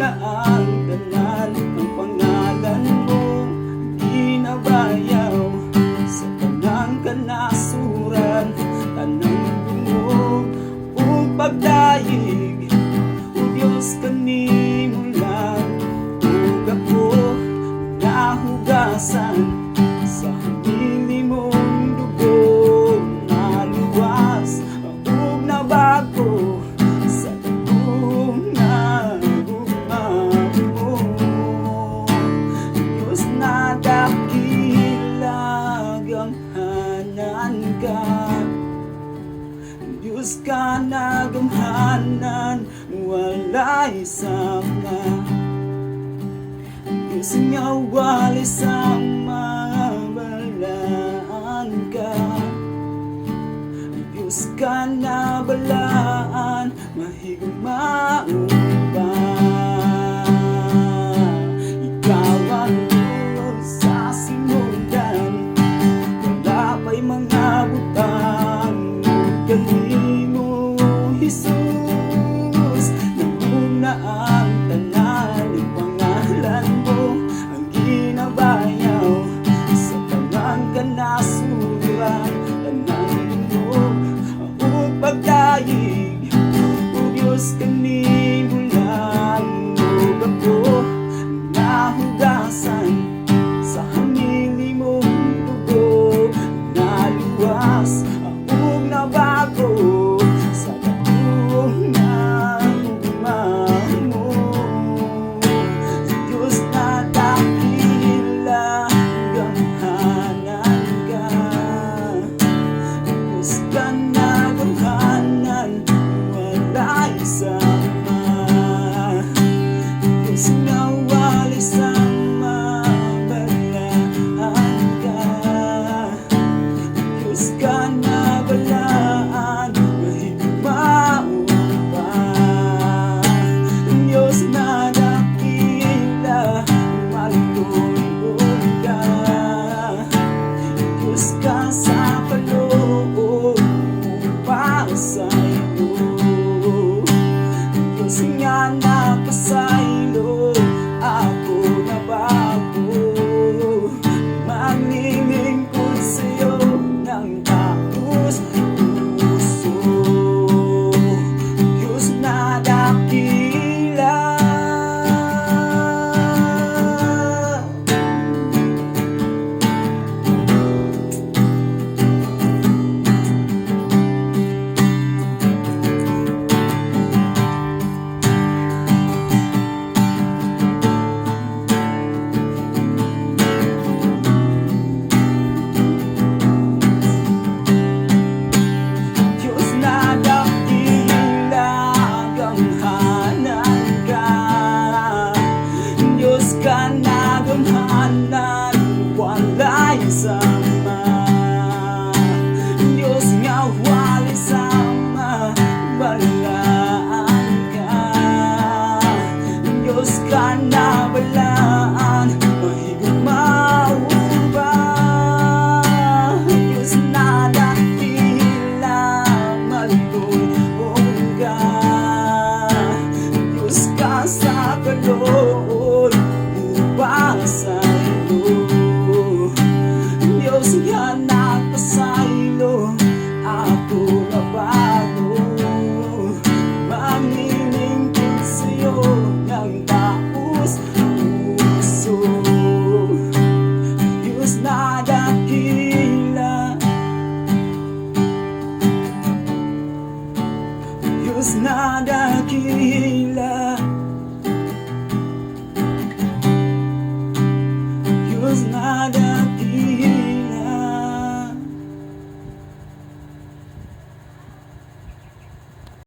na ang tanan, ang pangalan mo ginabayaw sa tanang kanasuran, tanang dungog ug pagdayeg. O Diyos, kanimo lang ug ako nahugasan sa hamili mong dugo, naluwas ug nabago sa tagong nagugmamo. Diyos, nadakilag ang hanan ka, Diyos ka nagamhanan, walay sama. Diyos nga walay sama, balaan ka. Diyos ka na balaan, mahigmaon pa. Ikaw ang Diyos sa simulan, wala pa'y mga butang. Kanimo, Jesus, nanguna ang tanan, ang pangalan mo ang ginabayaw sa tanang kanasuran, tanang mo ug pagdayeg. O Diyos, kanimo lang ug ako nahugasan sa hamili mong dugo, naluwas ug nabago sa tagong nagugmamo. Diyos, nadakilag ang hanan ka, Diyos ka nagamhanan, walay sama. Diyos nga walay sama, balaan ka. Diyos ka na balaan, mahigmaon pa. Diyos, na dakila, malituon ka. Diyos ka sa kaloob, para sa iyo. Diyos nga nakasaylo, ako nabago. Maglilingkod sa'yo ng taos puso. Diyos, na dakila. Diyos, nadakilag ang hanan ka, Diyos ka nagamhanan, walay sama. Diyos nga walay sama, balaan ka. Diyos ka na balaan, mahigmaon pa. Diyos, nadakila, malituon ka. Diyos ka sa kaloob, upang sa iyo. Diyos nga nagpasaylo, ako nabago. Maglilingkod sa'yo ng taos puso. Diyos, nadakila. Diyos, nadakila.